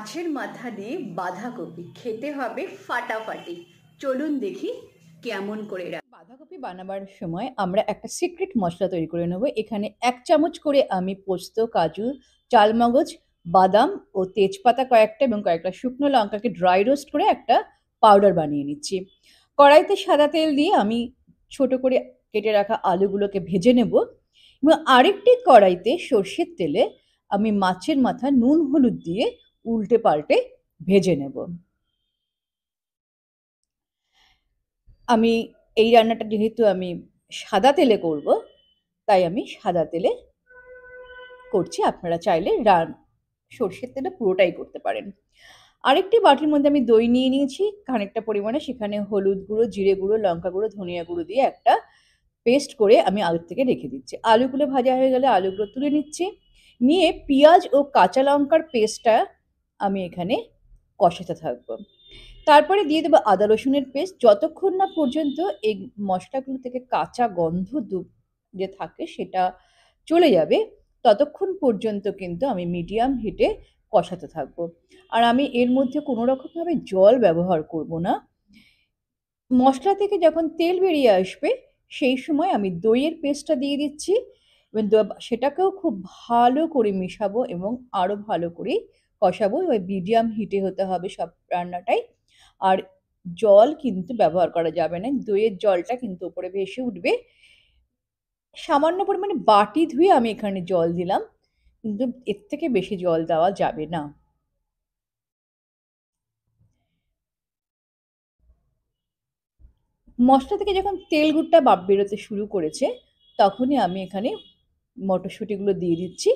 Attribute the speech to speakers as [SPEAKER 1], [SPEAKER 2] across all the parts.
[SPEAKER 1] মাছের মাথা দিয়ে বাঁধাকপি খেতে হবে ফাটাফাটি। চলুন দেখি কেমন করে বাঁধাকপি বানাবার সময় আমরা একটা সিক্রেট মশলা তৈরি করে নেব। এখানে 1 চামচ করে আমি পোস্ত, কাজু, চালমগজ, বাদাম ও তেজপাতা কয়েকটা এবং কয়েকটা শুকনো লঙ্কাকে ড্রাই রোস্ট করে একটা পাউডার বানিয়ে নিচ্ছি। কড়াইতে সাদা তেল দিয়ে আমি ছোট করে কেটে রাখা আলুগুলোকে ভেজে নেব এবং আরেকটি কড়াইতে সর্ষের তেলে আমি মাছের মাথা নুন হলুদ দিয়ে উল্টে পাল্টে ভেজে নেব। আমি এই রান্নাটা যেহেতু আমি সাদা তেলে করব, তাই আমি সাদা তেলে করছি। আপনারা চাইলে সর্ষের তেলে পুরোটাই করতে পারেন। আরেকটি বাটির মধ্যে আমি দই নিয়ে নিয়েছি খানিকটা পরিমাণে। সেখানে হলুদ গুঁড়ো, জিরে গুঁড়ো, লঙ্কা গুঁড়ো, ধনিয়া গুঁড়ো দিয়ে একটা পেস্ট করে আমি আগের থেকে রেখে দিচ্ছি। আলুগুলো ভাজা হয়ে গেলে আলুগুলো তুলে নিচ্ছি। নিয়ে পেঁয়াজ ও কাঁচা লঙ্কার পেস্টটা আমি এখানে কষাতে থাকবো। তারপরে দিয়ে দেবো আদা রসুনের পেস্ট। যতক্ষণ না পর্যন্ত এই মশলাগুলো থেকে কাঁচা গন্ধ যে থাকে সেটা চলে যাবে, ততক্ষণ পর্যন্ত কিন্তু আমি মিডিয়াম হিটে কষাতে থাকবো। আর আমি এর মধ্যে কোনো রকমভাবে জল ব্যবহার করব না। মশলা থেকে যখন তেল বেরিয়ে আসবে সেই সময় আমি দইয়ের পেস্টটা দিয়ে দিচ্ছি এবং সেটাকেও খুব ভালো করে মেশাবো এবং আরও ভালো করে কষাবো। এবার মিডিয়াম হিটে হতে হবে সব রান্নাটাই। আর জল কিন্তু ব্যবহার করা যাবে না, দইয়ের জলটা কিন্তু উপরে ভেসে উঠবে। সামান্য পরিমাণে বাটি ধুয়ে আমি এখানে জল দিলাম, কিন্তু এর থেকে বেশি জল দেওয়া যাবে না। মশলা থেকে যখন তেল গুড়টা বেরোতে শুরু করেছে, তখনই আমি এখানে মটরশুঁটিগুলো দিয়ে দিচ্ছি।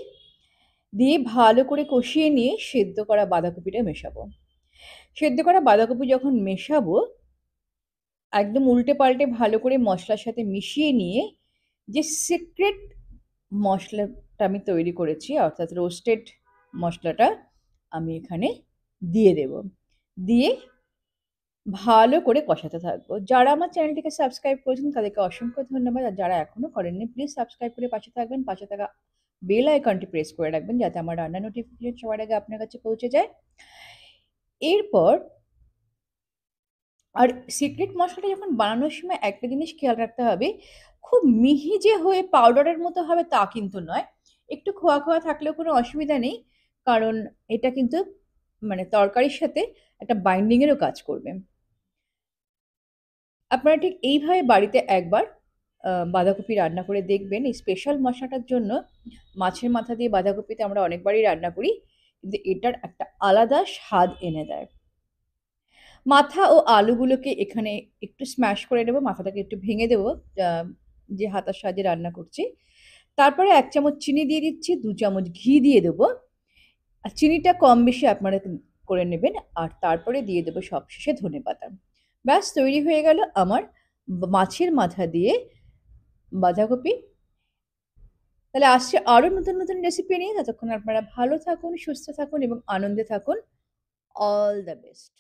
[SPEAKER 1] দিয়ে ভালো করে কষিয়ে নিয়ে সেদ্ধ করা বাঁধাকপিটা মেশাবো। সেদ্ধ করা বাঁধাকপি যখন মেশাবো, একদম উল্টে পাল্টে ভালো করে মশলার সাথে মিশিয়ে নিয়ে যে সিক্রেট মশলাটা আমি তৈরি করেছি, অর্থাৎ রোস্টেড মশলাটা আমি এখানে দিয়ে দেব। দিয়ে ভালো করে কষাতে থাকবো। যারা আমার চ্যানেলটিকে সাবস্ক্রাইব করেছেন তাদেরকে অসংখ্য ধন্যবাদ। আর যারা এখনো করেননি প্লিজ সাবস্ক্রাইব করে পাশে থাকবেন। পাশে থাকা বেল আইকনটি প্রেস করে রাখবেন যাতে আমার রান্নার নোটিফিকেশন সবার আগে আপনার কাছে পৌঁছে যায়। এরপর আর সিক্রেট মশলাটা যখন বানানোর সময় একটা জিনিস খেয়াল রাখতে হবে, খুব মিহি যে হয়ে পাউডারের মতো হবে তা কিন্তু নয়। একটু খোয়া খোয়া থাকলেও কোনো অসুবিধা নেই, কারণ এটা কিন্তু মানে তরকারির সাথে একটা বাইন্ডিংয়েরও কাজ করবে। আপনারা ঠিক এইভাবে বাড়িতে একবার বাঁধাকপি রান্না করে দেখবেন। এই স্পেশাল মশলাটার জন্য মাছের মাথা দিয়ে বাঁধাকপিতে আমরা অনেকবারই রান্না করি, কিন্তু এটার একটা আলাদা স্বাদ এনে দেয়। মাথা ও আলুগুলোকে এখানে একটু স্ম্যাশ করে নেবো, মাথাটাকে একটু ভেঙে দেবো যে হাতার সাহায্যে রান্না করছি। তারপরে 1 চামচ চিনি দিয়ে দিচ্ছি, 2 চামচ ঘি দিয়ে দেবো। আর চিনিটা কম বেশি আপনারা করে নেবেন। আর তারপরে দিয়ে দেবো সবশেষে ধনেপাতা। ব্যাস তৈরি হয়ে গেল আমার মাছের মাথা দিয়ে বাঁধাকপি। তাহলে আসছে আরও নতুন নতুন রেসিপি নিয়ে। ততক্ষণ আপনারা ভালো থাকুন, সুস্থ থাকুন এবং আনন্দে থাকুন। All the best.